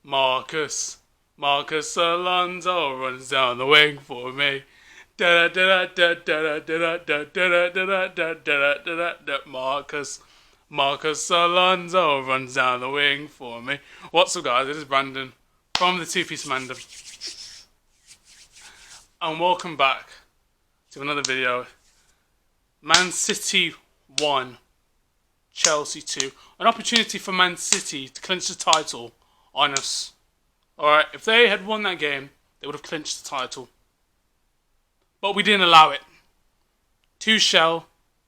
Marcus. Marcus Alonso runs down the wing for me. Marcus. Marcus Alonso runs down the wing for me. What's up, guys? It is Brandon from the Two Piece Mandem, and welcome back to another video. Man City 1, Chelsea 2. An opportunity for Man City to clinch the title on us. Alright, if they had won that game, they would have clinched the title. But we didn't allow it. Tuchel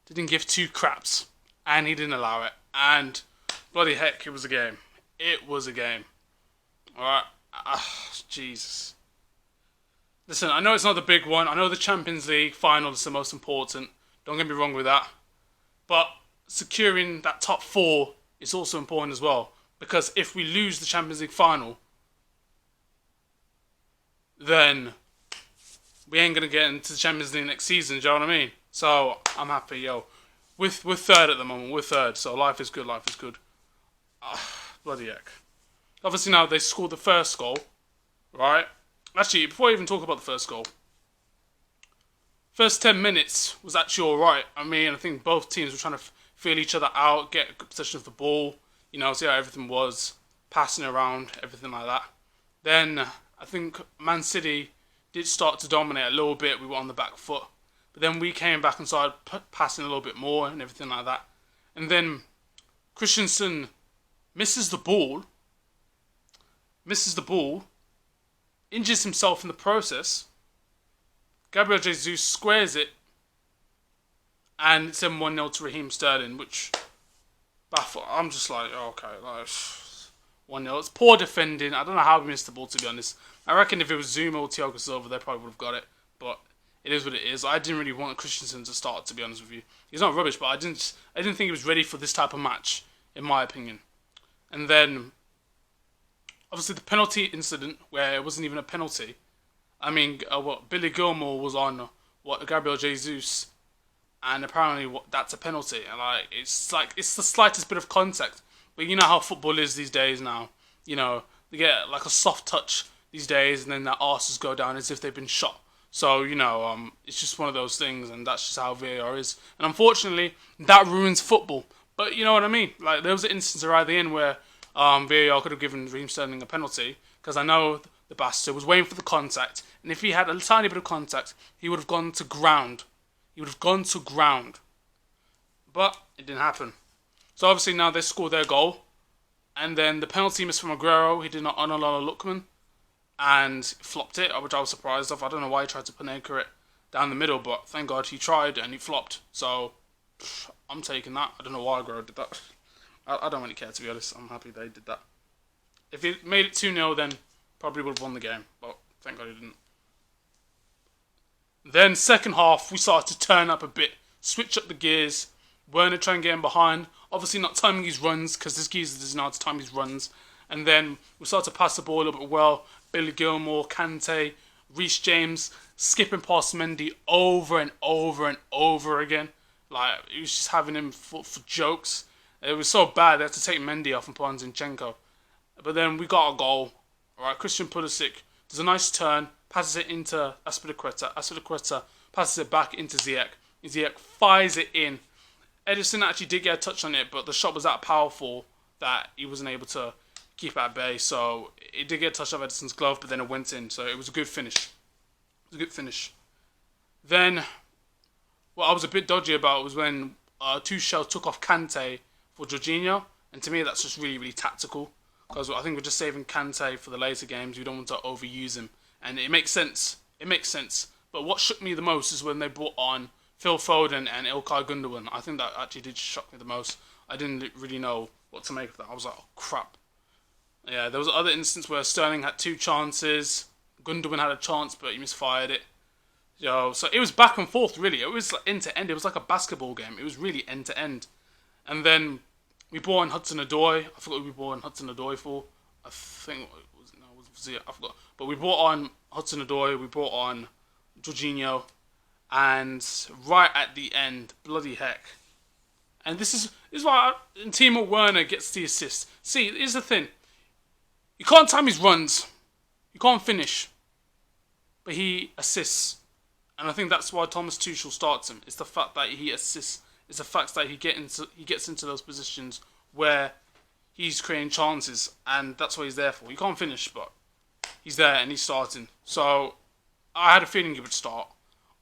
didn't give two craps, and he didn't allow it. And bloody heck, it was a game. It was a game. Alright, Jesus. Listen, I know it's not the big one. I know the Champions League final is the most important. Don't get me wrong with that. But securing that top 4 is also important as well. Because if we lose the Champions League final, then we ain't going to get into the Champions League next season, do you know what I mean? So, I'm happy, yo. We're third at the moment, we're third. So, life is good, life is good. Bloody heck. Obviously now, they scored the first goal, right? Actually, before I even talk about the first goal, first 10 minutes was actually alright. I mean, I think both teams were trying to feel each other out, get a good possession of the ball, you know, see how everything was, passing around, everything like that. Then, I think Man City did start to dominate a little bit. We were on the back foot. But then we came back and started passing a little bit more and everything like that. And then Christensen misses the ball, injures himself in the process. Gabriel Jesus squares it, and it's 1-0 to Raheem Sterling, which I'm just like, okay, like 1-0. It's poor defending. I don't know how we missed the ball, to be honest. I reckon if it was Zuma or Thiago Silva, they probably would have got it. But it is what it is. I didn't really want Christensen to start, to be honest with you. He's not rubbish, but I didn't think he was ready for this type of match, in my opinion. And then, obviously, the penalty incident, where it wasn't even a penalty. I mean, Billy Gilmore was on Gabriel Jesus, and apparently that's a penalty. And it's the slightest bit of contact. But you know how football is these days now. You know, they get like a soft touch these days, and then their arses go down as if they've been shot. So, you know, it's just one of those things, and that's just how VAR is. And unfortunately, that ruins football. But you know what I mean? Like, there was an instance right at the end where VAR could have given Raheem Sterling a penalty, because I know the bastard was waiting for the contact, and if he had a tiny bit of contact, he would have gone to ground. But it didn't happen. So obviously now they scored their goal, and then the penalty missed from Aguero. He did not honor Lookman, and flopped it, which I was surprised of. I don't know why he tried to Panenka it down the middle, but thank God he tried and he flopped. So I'm taking that. I don't know why Aguero did that. I don't really care, to be honest. I'm happy they did that. If he made it 2-0, then probably would have won the game, but thank God he didn't. Then second half, we started to turn up a bit, switch up the gears. Werner trying to get him behind. Obviously not timing his runs, because this geezer doesn't know how to time his runs. And then we started to pass the ball a little bit well. Billy Gilmore, Kante, Reece James, skipping past Mendy over and over and over again. Like, he was just having him for jokes. It was so bad, they had to take Mendy off and put on Zinchenko. But then we got a goal. Alright, Christian Pulisic does a nice turn, passes it into Azpilicueta. Azpilicueta passes it back into Ziyech. Ziyech fires it in. Edison actually did get a touch on it, but the shot was that powerful that he wasn't able to keep at bay. So it did get a touch off Edison's glove, but then it went in. So it was a good finish. Then, what I was a bit dodgy about was when Tuchel took off Kante for Jorginho. And to me, that's just really, really tactical. Because I think we're just saving Kante for the later games. We don't want to overuse him. And it makes sense. But what shook me the most is when they brought on Phil Foden and Ilkay Gundogan. I think that actually did shock me the most. I didn't really know what to make of that. I was like, oh crap. Yeah, there was other instance where Sterling had 2 chances. Gundogan had a chance, but he misfired it. So it was back and forth, really. It was like end to end. It was like a basketball game. It was really end to end. And then we brought in Hudson-Odoi. I forgot who we brought in Hudson-Odoi for. I think I forgot. But we brought on Hudson-Odoi. We brought on Jorginho. And right at the end, bloody heck. And this is why Timo Werner gets the assist. See, here's the thing. You can't time his runs. You can't finish. But he assists. And I think that's why Thomas Tuchel starts him. It's the fact that he assists. It's the fact that he gets into those positions where he's creating chances. And that's what he's there for. He can't finish, but he's there and he's starting. So I had a feeling he would start.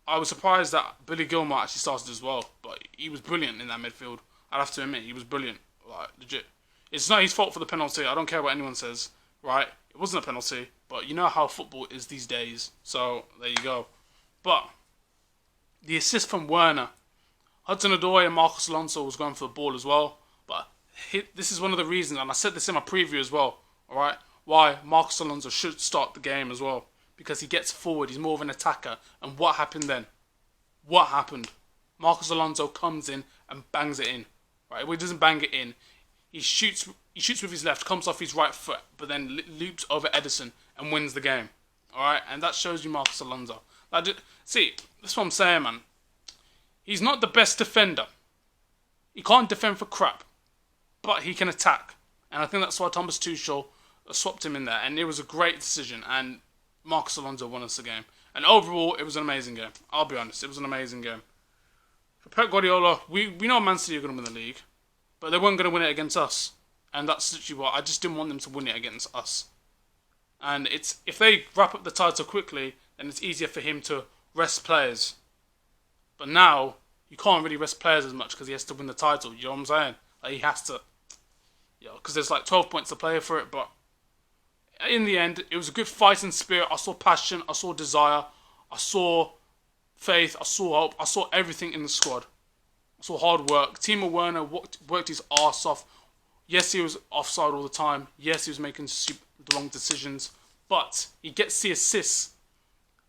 I was surprised that Billy Gilmour actually started as well. But he was brilliant in that midfield. I'd have to admit, he was brilliant. Like, legit. It's not his fault for the penalty. I don't care what anyone says. Right? It wasn't a penalty. But you know how football is these days. So, there you go. But the assist from Werner. Hudson-Odoi and Marcos Alonso was going for the ball as well. But this is one of the reasons, and I said this in my preview as well, alright, why Marcos Alonso should start the game as well. Because he gets forward, he's more of an attacker. And what happened then? What happened? Marcos Alonso comes in and bangs it in. Right? Well, he doesn't bang it in. He shoots with his left, comes off his right foot, but then loops over Ederson and wins the game. Alright? And that shows you Marcos Alonso. See, that's what I'm saying, man. He's not the best defender. He can't defend for crap. But he can attack. And I think that's why Thomas Tuchel swapped him in there. And it was a great decision. And Marcos Alonso won us the game. And overall, it was an amazing game. I'll be honest, it was an amazing game. For Pep Guardiola, we know Man City are going to win the league. But they weren't going to win it against us. And that's literally what I just didn't want them to win it against us. And if they wrap up the title quickly, then it's easier for him to rest players. But now, you can't really rest players as much because he has to win the title. You know what I'm saying? Like, he has to. Because there's like 12 points to play for it. But in the end, it was a good fighting spirit. I saw passion. I saw desire. I saw faith. I saw hope. I saw everything in the squad. I saw hard work. Timo Werner worked his arse off. Yes, he was offside all the time. Yes, he was making the wrong decisions. But he gets the assists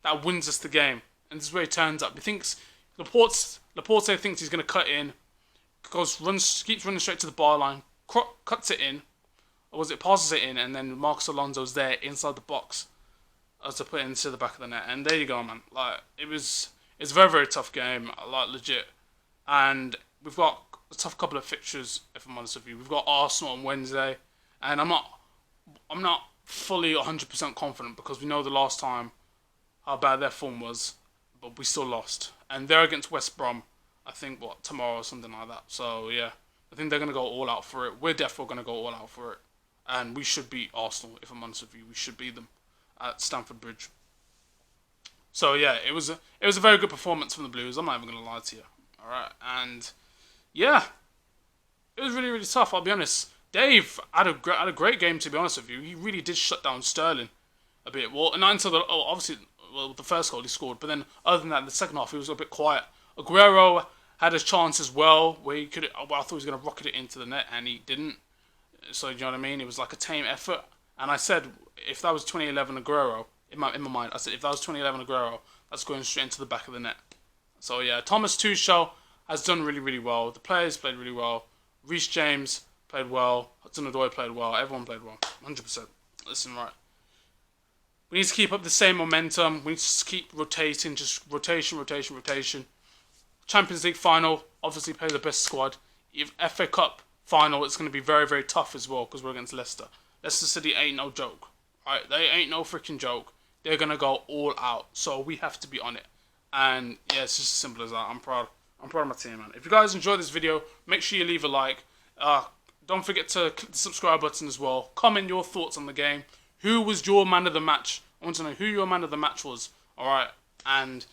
that wins us the game. And this is where he turns up. He thinks Laporte thinks he's going to cut in. Keeps running straight to the bar line. Cuts it in. Or passes it in. And then Marcos Alonso's there inside the box to put it into the back of the net. And there you go, man. Like, it's a very, very tough game. Like, legit. And we've got a tough couple of fixtures, if I'm honest with you. We've got Arsenal on Wednesday. And I'm not fully 100% confident because we know the last time how bad their form was. But we still lost. And they're against West Brom, I think, tomorrow or something like that. So, yeah. I think they're going to go all out for it. We're definitely going to go all out for it. And we should beat Arsenal, if I'm honest with you. We should beat them at Stamford Bridge. So, yeah, it was a very good performance from the Blues. I'm not even going to lie to you. Alright, and, yeah. It was really, really tough, I'll be honest. Dave had a great game, to be honest with you. He really did shut down Sterling a bit. Well, not until the first goal he scored. But then, other than that, in the second half, he was a bit quiet. Aguero had his chance as well, where I thought he was going to rocket it into the net, and he didn't. So, you know what I mean? It was like a tame effort. And I said, if that was 2011 Aguero, in my mind, I said, if that was 2011 Aguero, that's going straight into the back of the net. So, yeah, Thomas Tuchel has done really, really well. The players played really well. Reece James played well. Hudson-Odoi played well. Everyone played well. 100%. Listen, right. We need to keep up the same momentum. We need to keep rotating. Just rotation. Champions League final, obviously play the best squad. If FA Cup final, it's going to be very, very tough as well because we're against Leicester. Leicester City ain't no joke. Right? They ain't no freaking joke. They're going to go all out. So we have to be on it. And yeah, it's just as simple as that. I'm proud of my team, man. If you guys enjoyed this video, make sure you leave a like. Don't forget to click the subscribe button as well. Comment your thoughts on the game. Who was your man of the match? I want to know who your man of the match was. Alright, and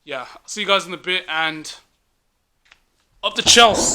yeah, I'll see you guys in a bit, and up to Chelsea.